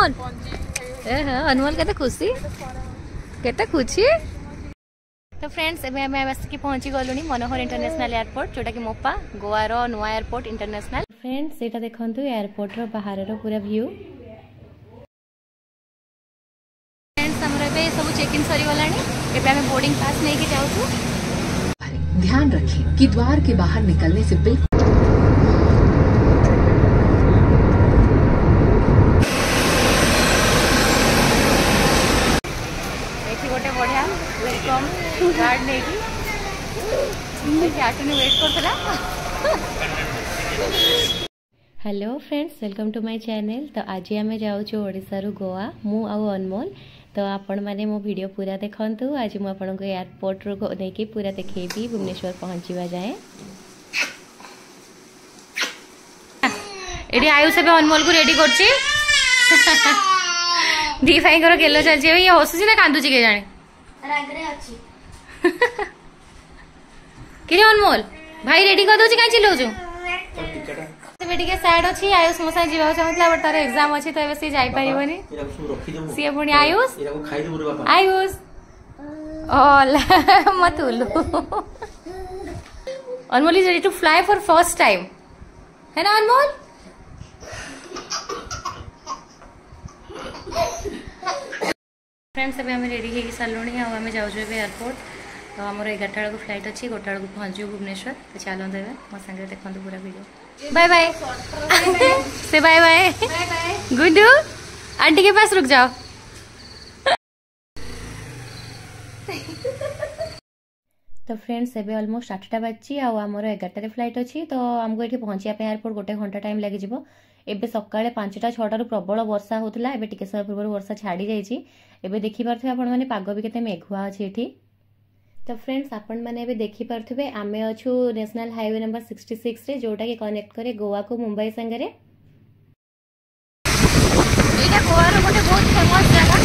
अनमोल अनमोल केते खुशी तो फ्रेंड्स एबे हमें आसिक पहुंची गलुनी मनोहर इंटरनेशनल एयरपोर्ट जोटा कि मोपा गोवार नुआ एयरपोर्ट इंटरनेशनल। फ्रेंड्स एटा देखंतु एयरपोर्ट रो बाहर रो पूरा व्यू। फ्रेंड्स हमरा बे सब चेक इन सरी गलानी एबे हमें बोर्डिंग पास नहीं के जाउछु। ध्यान रखें कि द्वार के बाहर निकलने से बिल्कुल गोटे बढ़िया वेलकम गार्ड नहीं वेट करता। Hello friends welcome to my channel. तो आज आम जाऊँ ओडिशा रु गोवा मु आउ अनमोल। तो आपण मैंने मो वीडियो पूरा देखंतु। आज मु आपन को एयरपोर्ट रो लेके पूरा देखेबी भुवनेश्वर पहुंचीवा जाए। एडी आयुष बे अनमोल को रेडी करछि। दी भाई कर केलो चलछि। ये हसुछि ना कांदुछि के जाने रागरे अछि। किरे अनमोल भाई रेडी कर दोछि काई चिल्लौछु से बेटी के साइड अछि। आयुष मोसा जीवा चाहतला बट तार एग्जाम अछि तो एबे से जाई परिबनी। से पुनी आयुष आयुष ओला मत उलू। Anmol is ready to fly for first time है ना अनमोल। फ्रेंड्स अभी हमें रेडी हो सारे आम जाऊँ एयरपोर्ट। तो आमर 11टा बेलू फ्लाइट अच्छी 1टा बेलू पहुँचू भुवनेश्वर। तो चलो देवे मो सागर देखो पूरा वीडियो। बाय बाय से बाय बाय गुड्डू आंटी के पास रुक जाओ। तो फ्रेंड्स एबे ऑलमोस्ट 8टा बाजी आमर 11टारे फ्लाइट अच्छी। तो आमको ये पहुँचा एयरपोर्ट 1 घंटा टाइम लगे। एबे सकाळे 5टा 6टारू प्रबल वर्षा होता। एबे टिके समय पूर्व वर्षा छाड़ी जाइए। एबे देखि पारथि आपण माने पाग भी केते मेघुआ अछि एठी। तो फ्रेंड्स आपण माने एबे देखि पारथुबे आमे अछु नेशनल हाईवे नंबर 66 रे जोटा के कनेक्ट करे गोवा को मुंबई संगे रे। एटा गोवा रो गोटे बहुत फेमस जगह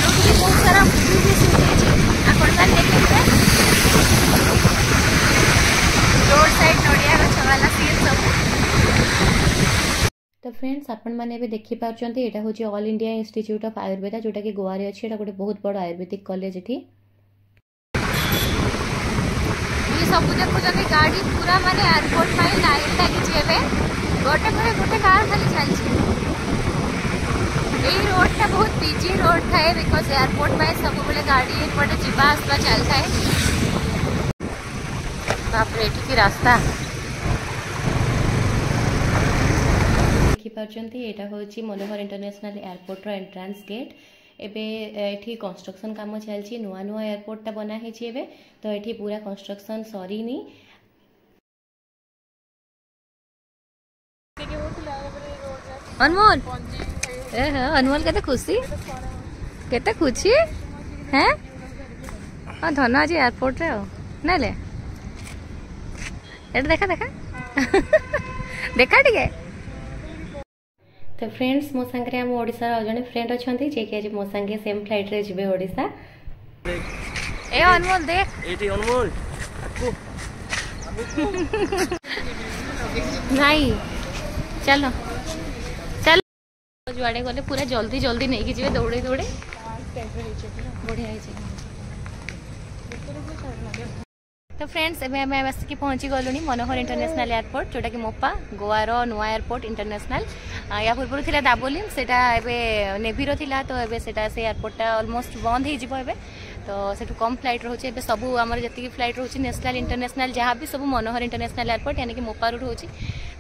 जोटी बहुत सारा मूवी भी शूट होछि। आपण माने देखिबे रोड साइड नोडिया गछ वाला सीन सब। तो फ्रेंड्स आपण माने भी देखि पारचंती एटा होची all India institute of Ayurveda जोटा कि गोवा रे अछि। एटा गोटे बहुत बड़ आयुर्वेदिक कॉलेज एठी। ये सब देखुछन गाड़ी पूरा माने एयरपोर्ट पाई लाइन लागि जेबे गोटे पर गोटे कार खाली चलछि। एई रोड ता बहुत बिजी रोड थाए बिकॉज़ एयरपोर्ट पाई सब बेले गाड़ी एपटे जिबा आसबा चल थाए। बाप रे एठी की रास्ता एटा होची मनोहर इंटरनेशनल एयरपोर्ट रो एंट्रेंस गेट। एबे एठी कंस्ट्रक्शन काम चलछि। नुआ नुआ एयरपोर्ट ता बना हेछि एबे। तो एठी पूरा कंस्ट्रक्शन सरीनी। अनमोल अनमोल केते खुशी हैं हां धन आज एयरपोर्ट रे ना ले एटा देखा देखा देखा ठीक है। तो फ्रेंड्स मो संगे हम ओडिसा जने फ्रेंड अछंती जे कि आज मो संगे सेम फ्लाइट रे जिबे ओडिसा। ए अनमोल देख एटी अनमोल नहीं चलो चलो जुआड़े गले पूरा जल्दी जल्दी नहीं कि जिबे दौड़े दौड़े बढ़िया तो फ्रेंड्स एबे हमें आसिक पहुंची गलुनी मनोहर इंटरनेशनल एयरपोर्ट जोटा कि मोपा गोवार नुआ एयरपोर्ट इंटरनेशनल। या पूर्व थिला दाबोलिम सेटा एबे नेवी रो थिला। तो एबे सेटा से एयरपोर्टटा ऑलमोस्ट बंद हो जिवो एबे। तो सेठू कम फ्लाइट रहउछि एबे सब हमर जति फ्लाइट रहउछि नेशनल इंटरनेशनल जहाँ भी सब मनोहर इंटरनेशनल एयरपोर्ट यानी कि मोपा रो रहउछि।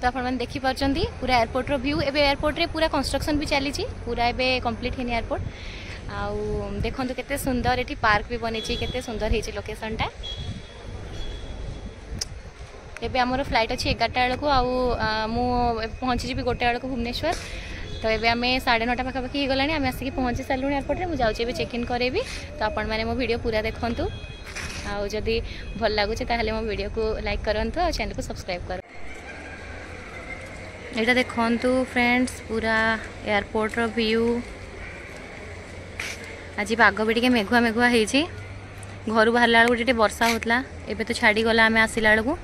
तो आपण माने देखि परचंदी पूरा एयरपोर्ट रो व्यू। एबे एयरपोर्ट रे पूरा कंस्ट्रक्शन भी चली छि पूरा एबे कंप्लीट हेनी एयरपोर्ट। आउ देखंतु केते सुंदर एठी पार्क भी बनि छि केते सुंदर हेछि लोकेशनटा। एबे हमर फ्लाइट अच्छी 11टा बेलू आउ पहुँची जी 1टा बेलू भुवनेश्वर। तो एबे आम 9:30 पाखापाखि हो गलानी आम आसिक पहुँची सारू एयरपोर्ट रे। मुझे एबे चेक इन करेबी। तो आपण माने मो वीडियो पूरा देखंतु आउ जदी भल लागुचे ताहले मो वीडियो को लाइक करंतु और चैनल को सब्सक्राइब कर। एटा देखंतु फ्रेंड्स पूरा एयरपोर्ट रो व्यू। आज पाग भी टिके मेघुआ मेघुआ हेछि। घर बाहरला बेलू टिके वर्षा होतला एबे तो छाड़ी गला आम आसिला बेलू।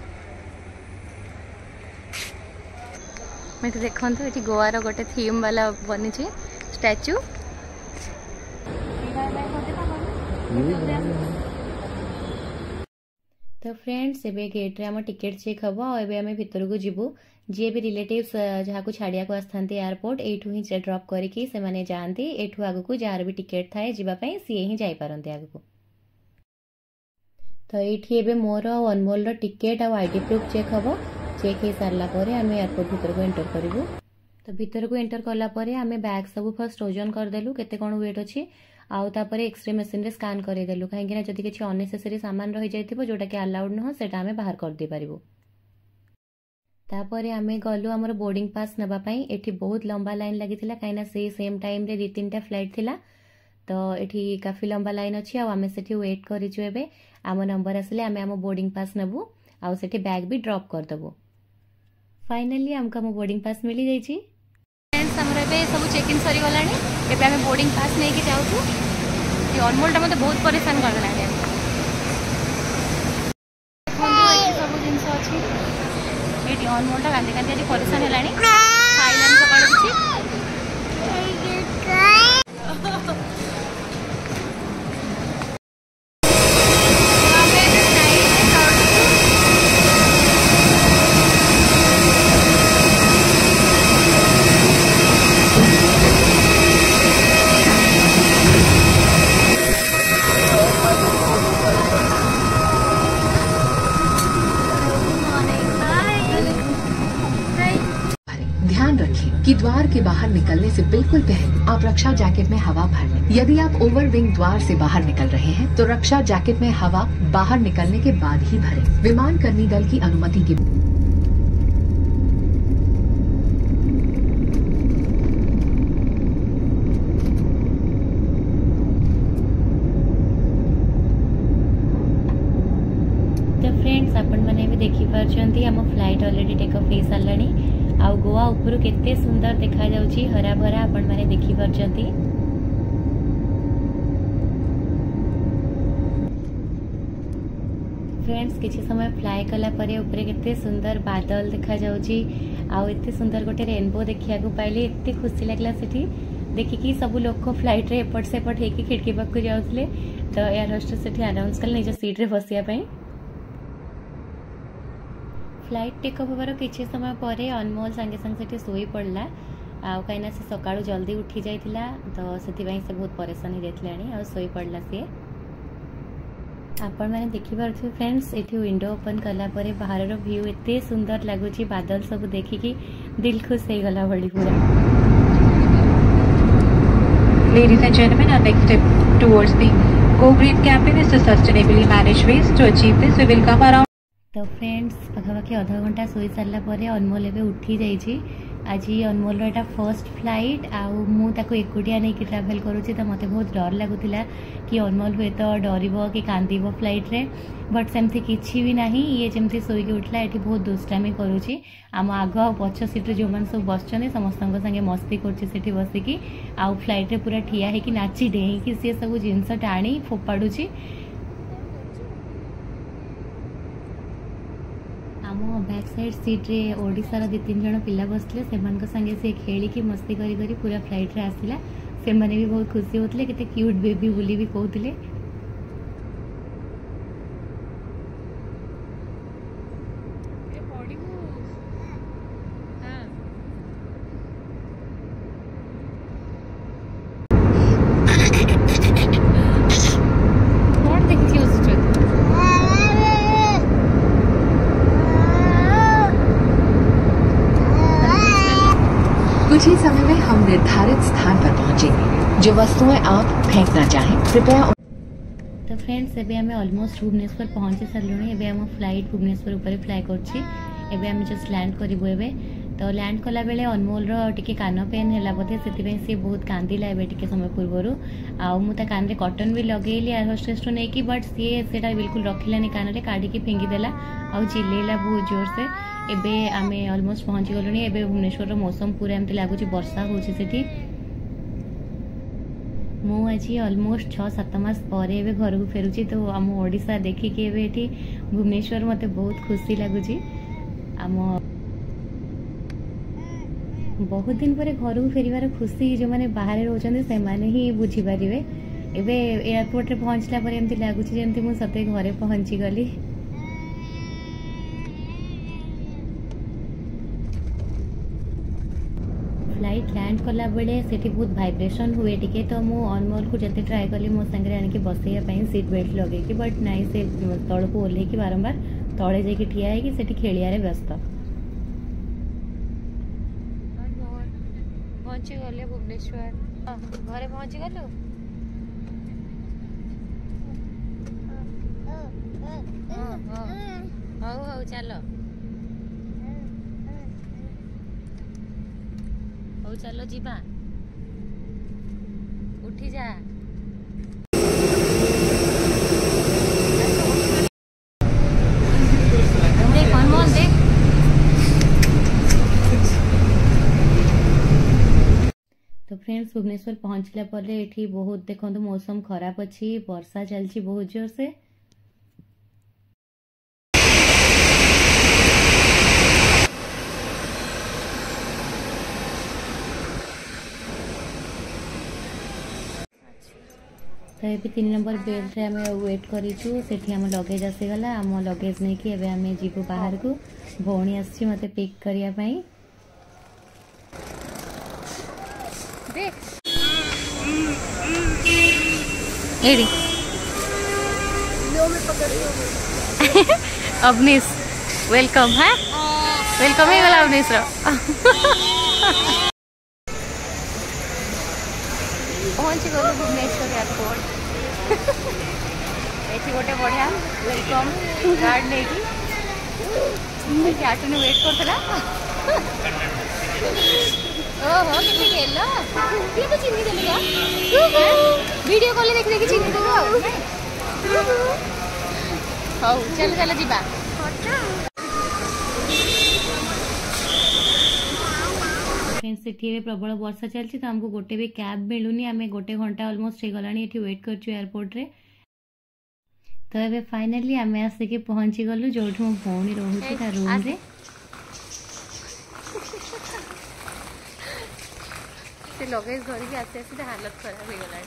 मैं देखो ये गोवार गोटे थीम वाला बनी स्टैचू। तो फ्रेंड्स एबे गेट रे हम टिकेट चेक हम एबे आम भितर को जीवु जी भी रिलेटिव्स जहाँ को छाड़िया को आसथांती एयरपोर्ट एठू ही ड्रॉप करके से माने जाती एठू आगु जार भी टिकेट थाए जीवाई सी ही जापारती आगु। तो ये एबे मोर अनमोल रो टिकेट आ आईडी प्रूफ चेक हम चेक हो सारा पर आम एयरपोर्ट भीतर को एंटर करूँ। तो भीतर को एंटर कलापर आम बैग सब फर्स्ट ओजन करदेलु केते कौन वेट अच्छी आउ तापर एक्सरे मशीन रे स्कान करदेलु कहीं जदि किसी अननेसेसरी सामान रही जाइथिबो जोटा कि अलाउड नुह सेटा आम बाहर कर दे पारिबो। तापर आम गलु आमर बोर्डिंग पास नबा पई एठी बहुत लंबा लाइन लगी कहीं से सेम टाइम रे 2-3टा फ्लाइट थिला तो एठी काफी लंबा लाइन अच्छी आम से वेट करिछु एबे आम नंबर आसले आम आम बोर्डिंग पास नबु आउ सेठी बैग भी ड्रॉप कर दबो। फाइनली हमका आम बोर्डिंग पास मिली जाइछि। फ्रेंड्स हमर एबे सब चेक इन सरी गलानी एबे आम बोर्डिंग पास नहीं कि जाउछु। ये अनमोल टा मते बहुत परेशान कर देला है सब जिन अच्छी ये अनमोल टा कांदी कांदी परेशान हेलानी खाइलानी सकाळ किछि ध्यान रखें कि द्वार के बाहर निकलने से बिल्कुल पहले आप रक्षा जैकेट में हवा भर लें। यदि आप ओवर विंग द्वार से बाहर निकल रहे हैं तो रक्षा जैकेट में हवा बाहर निकलने के बाद ही भरें। विमान कर्मी दल की अनुमति के फ्रेंड्स आपण मैंने भी देखी पार्छंती हम फ्लाइट ऑलरेडी टेक ऑफ हो साराणी आ गोवा ऊपर केते सुंदर देखा जाउची हरा भरा आपण मैंने देखी पार्छंती। फ्रेंड्स किछि समय फ्लाय कला परे ऊपर केते सुंदर बादल देखा जाउची आ एते सुंदर गोटे रेनबो देखिया को पाइले एते खुशी लागला सेठी देखिकी सब लोक फ्लाइट रे एपट सेपट हेकी खिड़की पाखु जाउथले तो एयर होस्टेस सेठी अनाउंस कले निज सीट रे बसिया पई। फ्लाइट टेक ऑफ होबार किछि समय परे अनमोल संगे संगे सेठी सोई पड़ला आ कहीं से सकाळु जल्दी उठी जाइथिला तो सेति से बहुत परेशान हो जाइथिलानी आ सोई पड़ला से। आपण माने देखि पारथि फ्रेंड्स एठी विंडो ओपन कला परे बाहर रो व्यू एते सुंदर लागुची बादल सब देखिकी दिल खुश हो गला बड़ी पूरा। Ladies and gentlemen, our next step towards the Go Green campaign is to sustainably manage waste. To achieve this, we will come around. तो फ्रेंड्स पाखापाखि आधा घंटा सोई सारा पर अनमोल एवं उठी जाइए। आज अनमोल एटा फर्स्ट फ्लाइट आकु एकुटिया नहीं कि ट्रावेल करुँची तो मत बहुत डर लगुला कि अनमोल हुए तो डर कि कांदब फ्लाइट रे बट सेमती किसी भी ना ये जमी शोक उठला ये बहुत दुष्टामी करुँची आम आग आ पछ सीट्रे जो मैंने सब बस समस्त संगे मस्ती कर बसिकी आउ फ्लाइट रे पूरा ठिया होगी नाची डेईकी सी सब जिनस टाणी फोपाड़ुची। आम बैक साइड सीट रे ओडिशार 2-3 जन पिला बसले संगे से खेलिकी मस्ती करी करी पूरा फ्लाइट रे आसला से माने भी बहुत खुशी होते केते क्यूट बेबी बोली भी कहते। कुछ ही समय में हम निर्धारित स्थान पर पहुंचेंगे। जो वस्तुएं आप फेंकना चाहें कृपया। तो फ्रेंड्स एबे हमें ऑलमोस्ट भुवनेश्वर पहुंची सारे एबे हम फ्लाइट भुवनेश्वर ऊपर फ्लाई करछि एबे हम जस्ट लैंड करिबो एबे तो लैंड कला बेले अनमोल रो टिके कान पेन हैला बोधे सेति से बहुत कांदिला एबे टिके समय पूर्वरु आ मु ता कान रे कॉटन भी लगेली एयर होस्टेस तो नहीं कि बट सी सेटा बिल्कुल रखिलानी कान रे काढी के फेंगी देला आ चिल्लेला बहुत जोर से। एबे आमे ऑलमोस्ट पहुंची गलुनी एबे भुवनेश्वर रो मौसम पूरा एमती लागुची वर्षा होची सेठी। मु आज ऑलमोस्ट 6-7 मास पर एबे घर को फेरुची तो आम ओडिशा देखिकी एबे एठी भुवनेश्वर मते बहुत खुशी लागुची। आम बहुत दिन पर घर को फेरिवार खुशी जो मैंने बाहर रोचंदी से माने ही बुझी पारिबे। एबे एयरपोर्ट रे पहुंचला पर एमती लागुची जेमती मु सते घरे पहुंची गली। फ्लाइट लैंड कला बेले सेठी बहुत वाइब्रेशन हुए टिके तो मु अनमोल को जते ट्राई कली मो संगे आनिके बसैया पई सीट बेल्ट लगे कि बट नाइ से तळ को ओले कि बारंबार तळे जे कि ठिया है कि सेठी खेलिया रे व्यस्त। पहुंची गले भुवनेश्वर घरे पहुंची गलो। हौ हौ चलो हौ चलो जीवा उठी जा। देख अनमोल देख। तो फ्रेंड्स भुवनेश्वर पहुंचला पर एठी बहुत देखो मौसम खराब अच्छी वर्षा चलची बहुत जोर से। तो ये 3 नंबर बेल्ट रे हमें वेट करिछु सेठी हम लगेज आसीगला आम लगेज नहीं कि एबे हमें जीवु बाहर को भौणी आसी मते पिक करिया पई। देख एडी लो में पकड़ अवनीश वेलकम है वेलकम ही गला अवनीश रो। पहुंची गलु भुवनेश्वर एयरपोर्ट। एठी गोटे बढ़िया वेलकम गार्ड नहीं कि आटू ने वेट करथला। ओहो कितने गेलो ये तो चिन्नी देलिया वीडियो कॉल देख देख चिन्नी देबो। हौ चल चल जीवा। प्रबल वर्षा चलती तो हमको गोटे भी कैब मिलूनी आम गोटे घंटा ऑलमोस्ट हो गला वेट कर एयरपोर्ट रे। तो ये फाइनली आम आसिक पहुंची गलु जो मो भौणी रोचे रूम रे। लगेज धरिक आसे हालत खराब हो गला।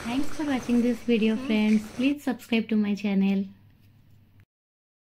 Thanks for watching this video friends please subscribe to my channel.